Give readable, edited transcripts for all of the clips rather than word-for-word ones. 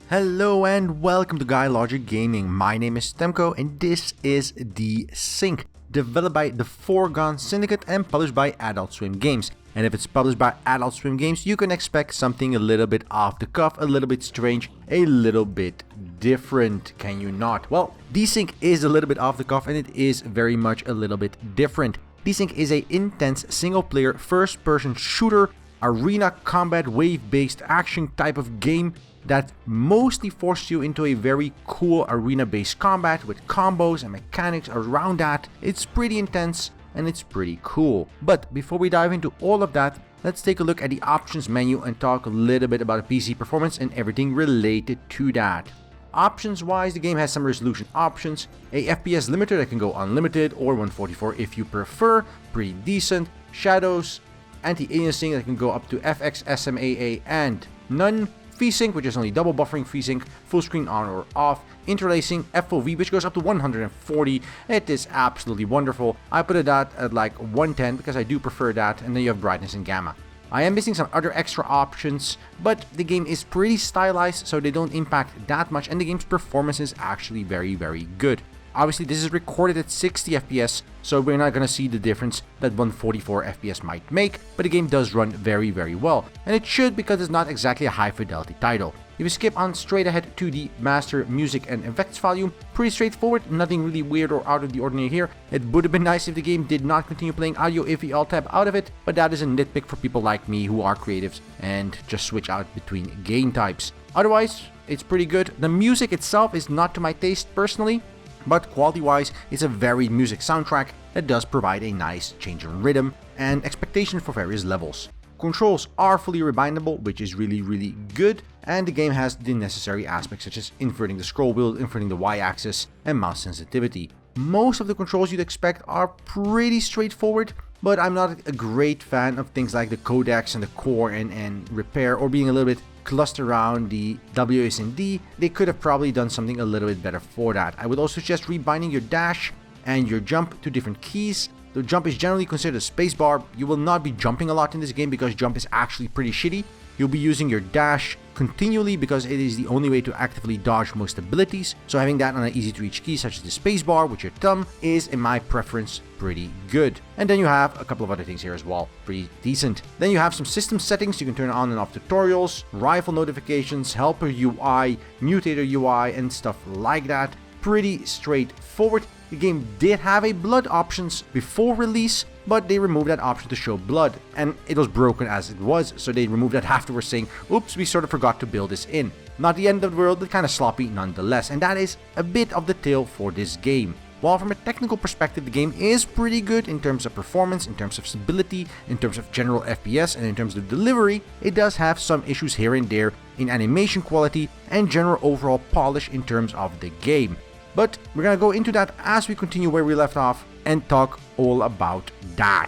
Hello and welcome to GuyLogicGaming. My name is Temko and this is DESYNC, developed by the Foregone Syndicate and published by Adult Swim Games. And if it's published by Adult Swim Games, you can expect something a little bit off the cuff, a little bit strange, a little bit different, can you not? Well, DESYNC is a little bit off the cuff and it is very much a little bit different. DESYNC is an intense single-player first-person shooter, arena combat wave-based action type of game that mostly forces you into a very cool arena-based combat with combos and mechanics around that. It's pretty intense and it's pretty cool. But before we dive into all of that, let's take a look at the options menu and talk a little bit about PC performance and everything related to that. Options wise, the game has some resolution options, a FPS limiter that can go unlimited or 144 if you prefer, pretty decent, shadows, anti-aliasing that can go up to FX, SMAA and none, FreeSync, which is only double buffering FreeSync, full screen on or off, interlacing, FOV, which goes up to 140. It is absolutely wonderful. I put it at like 110 because I do prefer that, and then you have brightness and gamma. I am missing some other extra options, but the game is pretty stylized, so they don't impact that much, and the game's performance is actually very, very good. Obviously, this is recorded at 60 FPS, so we're not going to see the difference that 144 FPS might make, but the game does run very, very well. And it should because it's not exactly a high-fidelity title. If you skip on straight ahead to the master music and effects volume, pretty straightforward, nothing really weird or out of the ordinary here. It would have been nice if the game did not continue playing audio if you alt-tab out of it, but that is a nitpick for people like me who are creatives and just switch out between game types. Otherwise, it's pretty good. The music itself is not to my taste personally, but quality-wise, it's a varied music soundtrack that does provide a nice change in rhythm and expectation for various levels. Controls are fully rebindable, which is really, really good, and the game has the necessary aspects such as inverting the scroll wheel, inverting the Y-axis, and mouse sensitivity. Most of the controls you'd expect are pretty straightforward, but I'm not a great fan of things like the codecs and the core and repair, or being a little bit clustered around the WASD. They could have probably done something a little bit better for that. I would also suggest rebinding your dash and your jump to different keys. The jump is generally considered a spacebar. You will not be jumping a lot in this game because jump is actually pretty shitty. You'll be using your dash continually because it is the only way to actively dodge most abilities, so having that on an easy to reach key such as the spacebar with your thumb is, in my preference, pretty good. And then you have a couple of other things here as well, pretty decent. Then you have some system settings. You can turn on and off tutorials, rifle notifications, helper UI, mutator UI and stuff like that. Pretty straightforward. The game did have a blood options before release, but they removed that option to show blood, and it was broken as it was, so they removed that afterwards saying, oops, we sort of forgot to build this in. Not the end of the world, but kind of sloppy nonetheless, and that is a bit of the tale for this game. While from a technical perspective, the game is pretty good in terms of performance, in terms of stability, in terms of general FPS, and in terms of delivery, it does have some issues here and there in animation quality and general overall polish in terms of the game. But we're gonna go into that as we continue where we left off and talk all about that.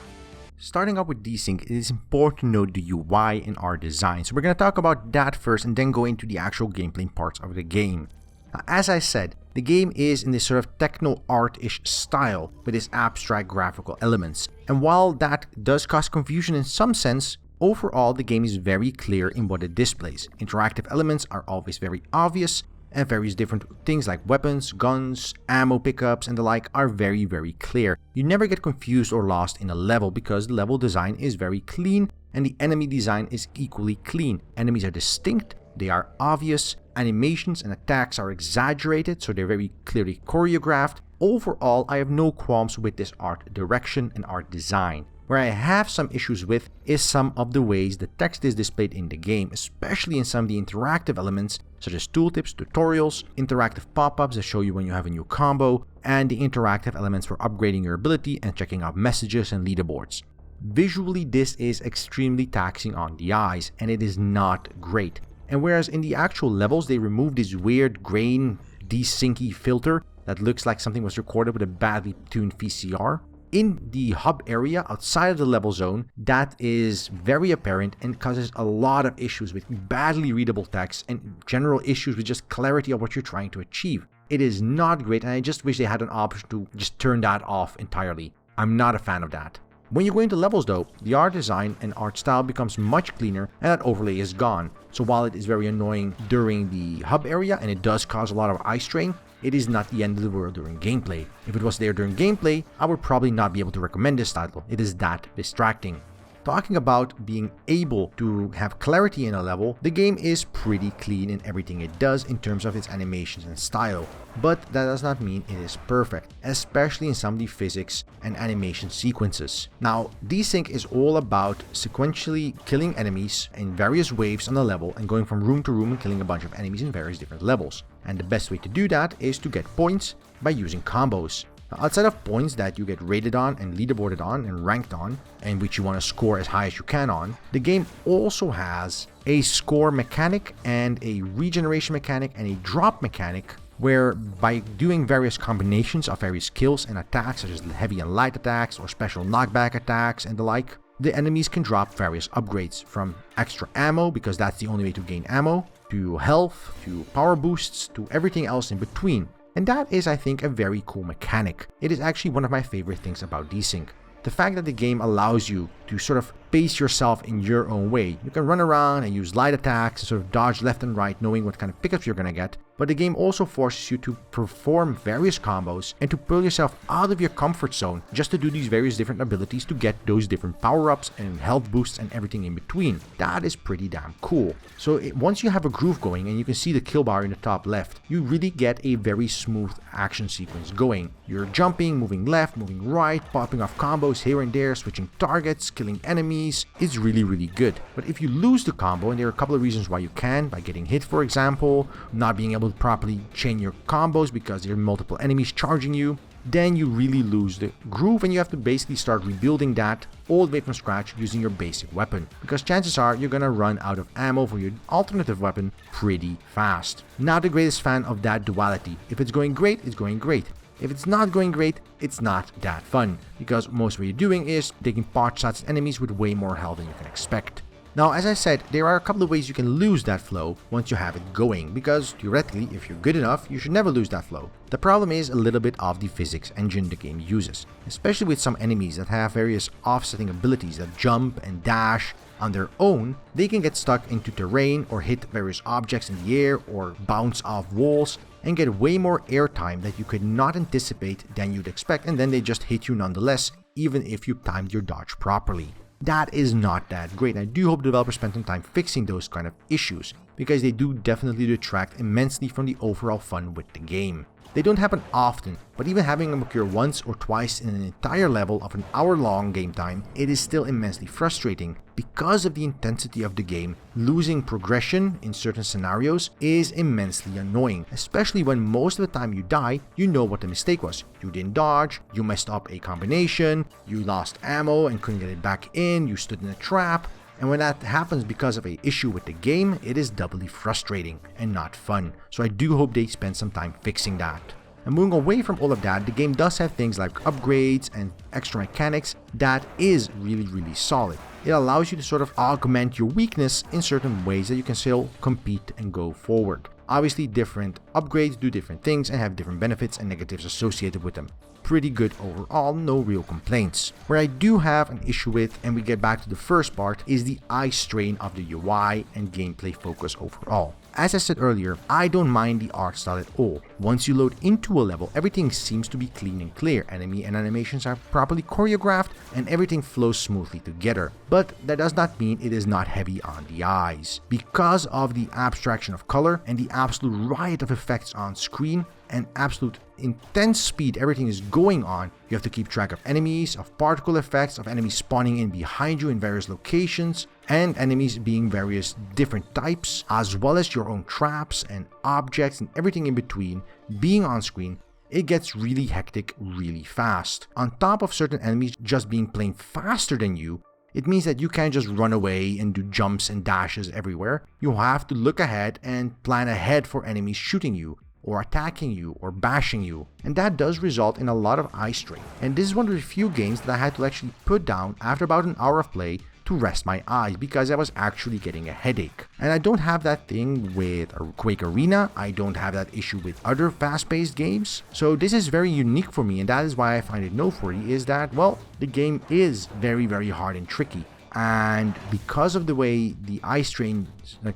Starting off with DESYNC, it is important to note the UI and art design. So we're gonna talk about that first and then go into the actual gameplay parts of the game. Now, as I said, the game is in this sort of techno art-ish style with its abstract graphical elements. And while that does cause confusion in some sense, overall the game is very clear in what it displays. Interactive elements are always very obvious, and various different things like weapons, guns, ammo pickups and the like are very, very clear. You never get confused or lost in a level because the level design is very clean and the enemy design is equally clean. Enemies are distinct, they are obvious, animations and attacks are exaggerated, so they're very clearly choreographed. Overall, I have no qualms with this art direction and art design. Where I have some issues with is some of the ways the text is displayed in the game, especially in some of the interactive elements such as tooltips, tutorials, interactive pop-ups that show you when you have a new combo, and the interactive elements for upgrading your ability and checking out messages and leaderboards. Visually, this is extremely taxing on the eyes, and it is not great. And whereas in the actual levels they remove this weird grain desyncy filter that looks like something was recorded with a badly tuned VCR, in the hub area outside of the level zone, that is very apparent and causes a lot of issues with badly readable text and general issues with just clarity of what you're trying to achieve. It is not great, and I just wish they had an option to just turn that off entirely. I'm not a fan of that. When you go into levels though, the art design and art style becomes much cleaner and that overlay is gone. So while it is very annoying during the hub area and it does cause a lot of eye strain, it is not the end of the world during gameplay. If it was there during gameplay, I would probably not be able to recommend this title. It is that distracting. Talking about being able to have clarity in a level, the game is pretty clean in everything it does in terms of its animations and style, but that does not mean it is perfect, especially in some of the physics and animation sequences. Now, DESYNC is all about sequentially killing enemies in various waves on the level and going from room to room and killing a bunch of enemies in various different levels. And the best way to do that is to get points by using combos. Outside of points that you get rated on and leaderboarded on and ranked on, and which you want to score as high as you can on, the game also has a score mechanic and a regeneration mechanic and a drop mechanic where by doing various combinations of various kills and attacks such as heavy and light attacks or special knockback attacks and the like, the enemies can drop various upgrades from extra ammo because that's the only way to gain ammo, to health, to power boosts, to everything else in between. And that is, I think, a very cool mechanic. It is actually one of my favorite things about DESYNC. The fact that the game allows you to sort of pace yourself in your own way. You can run around and use light attacks and sort of dodge left and right knowing what kind of pickups you're going to get, but the game also forces you to perform various combos and to pull yourself out of your comfort zone just to do these various different abilities to get those different power-ups and health boosts and everything in between. That is pretty damn cool. So once you have a groove going and you can see the kill bar in the top left, you really get a very smooth action sequence going. You're jumping, moving left, moving right, popping off combos here and there, switching targets, killing enemies. It's really, really good. But if you lose the combo, and there are a couple of reasons why you can, by getting hit for example, not being able to properly chain your combos because there are multiple enemies charging you, then you really lose the groove and you have to basically start rebuilding that all the way from scratch using your basic weapon. Because chances are you're gonna run out of ammo for your alternative weapon pretty fast. Not the greatest fan of that duality. If it's going great, it's going great. If it's not going great, it's not that fun, because most of what you're doing is taking pot shots at enemies with way more health than you can expect. Now, as I said, there are a couple of ways you can lose that flow once you have it going, because theoretically, if you're good enough, you should never lose that flow. The problem is a little bit of the physics engine the game uses, especially with some enemies that have various offsetting abilities that jump and dash. On their own, they can get stuck into terrain or hit various objects in the air or bounce off walls and get way more airtime that you could not anticipate than you'd expect, and then they just hit you nonetheless, even if you timed your dodge properly. That is not that great. I do hope developers spend some time fixing those kind of issues, because they do definitely detract immensely from the overall fun with the game. They don't happen often, but even having them occur once or twice in an entire level of an hour-long game time, it is still immensely frustrating. Because of the intensity of the game, losing progression in certain scenarios is immensely annoying, especially when most of the time you die, you know what the mistake was. You didn't dodge, you messed up a combination, you lost ammo and couldn't get it back in, you stood in a trap. And when that happens because of an issue with the game, it is doubly frustrating and not fun. So I do hope they spend some time fixing that. And moving away from all of that, the game does have things like upgrades and extra mechanics that is really, really solid. It allows you to sort of augment your weakness in certain ways that you can still compete and go forward. Obviously, different upgrades do different things and have different benefits and negatives associated with them. Pretty good overall, no real complaints. Where I do have an issue with, and we get back to the first part, is the eye strain of the UI and gameplay focus overall. As I said earlier, I don't mind the art style at all. Once you load into a level, everything seems to be clean and clear, enemy and animations are properly choreographed, and everything flows smoothly together. But that does not mean it is not heavy on the eyes. Because of the abstraction of color and the absolute riot of effects on screen, and absolute intense speed everything is going on, you have to keep track of enemies, of particle effects, of enemies spawning in behind you in various locations, and enemies being various different types, as well as your own traps and objects and everything in between being on screen. It gets really hectic really fast. On top of certain enemies just being plain faster than you, it means that you can't just run away and do jumps and dashes everywhere. You have to look ahead and plan ahead for enemies shooting you, or attacking you, or bashing you, and that does result in a lot of eye strain. And this is one of the few games that I had to actually put down after about an hour of play to to rest my eyes because I was actually getting a headache. And I don't have that thing with Quake Arena, I don't have that issue with other fast-paced games, so this is very unique for me, and that is why I find it noteworthy, is that, well, the game is very hard and tricky. And because of the way the eye strain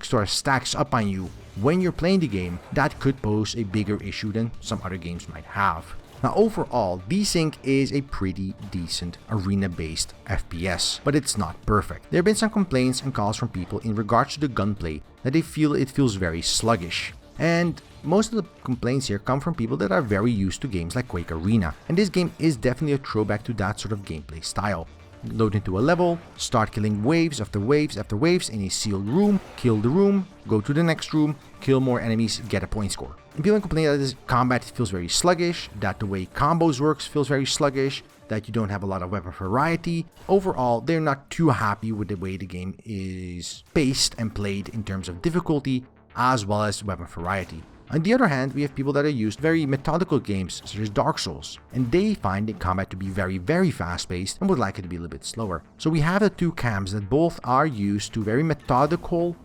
sort of stacks up on you when you're playing the game, that could pose a bigger issue than some other games might have. Now overall, DESYNC is a pretty decent arena-based FPS, but it's not perfect. There have been some complaints and calls from people in regards to the gunplay that they feel it feels very sluggish. And most of the complaints here come from people that are very used to games like Quake Arena, and this game is definitely a throwback to that sort of gameplay style. Load into a level, start killing waves after waves after waves in a sealed room, kill the room, go to the next room, kill more enemies, get a point score. And people complain that this combat feels very sluggish, that the way combos works feels very sluggish, that you don't have a lot of weapon variety. Overall, they're not too happy with the way the game is paced and played in terms of difficulty as well as weapon variety. On the other hand, we have people that are used to very methodical games such as Dark Souls, and they find the combat to be very fast-paced and would like it to be a little bit slower. So we have the two camps that both are used to very methodical,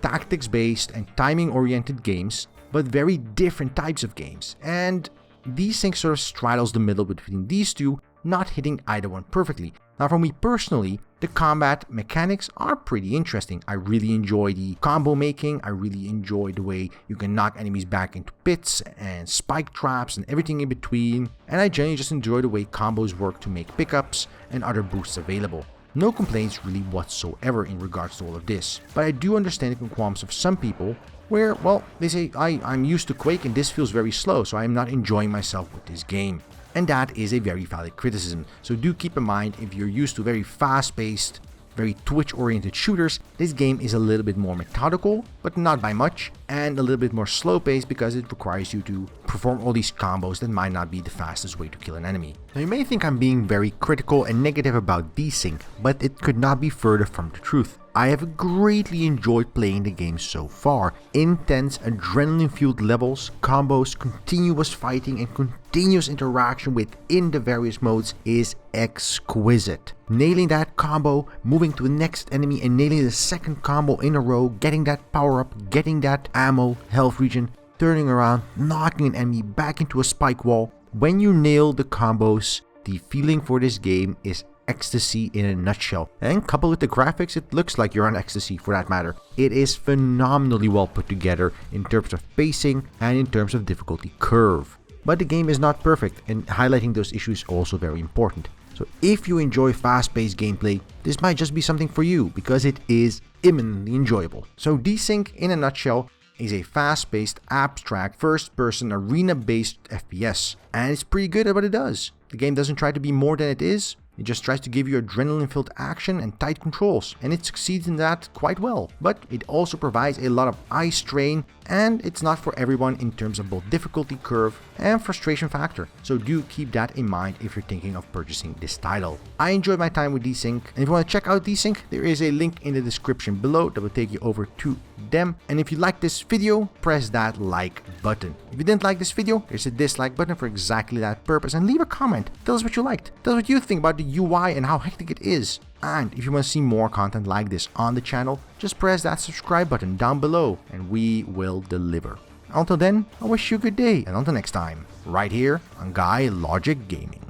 tactics-based and timing-oriented games, but very different types of games. And DESYNC sort of straddles the middle between these two, not hitting either one perfectly. Now for me personally, the combat mechanics are pretty interesting. I really enjoy the combo making, I really enjoy the way you can knock enemies back into pits and spike traps and everything in between, and I generally just enjoy the way combos work to make pickups and other boosts available. No complaints really whatsoever in regards to all of this, but I do understand the qualms of some people where, well, they say, I'm used to Quake and this feels very slow, so I'm not enjoying myself with this game. And that is a very valid criticism, so do keep in mind if you're used to very fast-paced, very twitch-oriented shooters, this game is a little bit more methodical, but not by much, and a little bit more slow-paced because it requires you to perform all these combos that might not be the fastest way to kill an enemy. Now you may think I'm being very critical and negative about DESYNC, but it could not be further from the truth. I have greatly enjoyed playing the game so far. Intense, adrenaline-fueled levels, combos, continuous fighting, and continuous interaction within the various modes is exquisite. Nailing that combo, moving to the next enemy and nailing the second combo in a row, getting that power-up, getting that ammo, health regen, turning around, knocking an enemy back into a spike wall. When you nail the combos, the feeling for this game is ecstasy in a nutshell, and coupled with the graphics, it looks like you're on ecstasy for that matter. It is phenomenally well put together in terms of pacing and in terms of difficulty curve. But the game is not perfect, and highlighting those issues is also very important. So if you enjoy fast-paced gameplay, this might just be something for you because it is eminently enjoyable. So DESYNC in a nutshell is a fast-paced, abstract, first-person, arena-based FPS, and it's pretty good at what it does. The game doesn't try to be more than it is. It just tries to give you adrenaline-filled action and tight controls, and it succeeds in that quite well. But it also provides a lot of eye strain, and it's not for everyone in terms of both difficulty curve and frustration factor. So do keep that in mind if you're thinking of purchasing this title. I enjoyed my time with DESYNC, and if you want to check out DESYNC, there is a link in the description below that will take you over to them. And if you like this video, press that like button. If you didn't like this video, there's a dislike button for exactly that purpose, and leave a comment. Tell us what you liked. Tell us what you think about the UI and how hectic it is. And if you want to see more content like this on the channel, just press that subscribe button down below and we will deliver. Until then, I wish you a good day, and until next time, right here on GuyLogicGaming.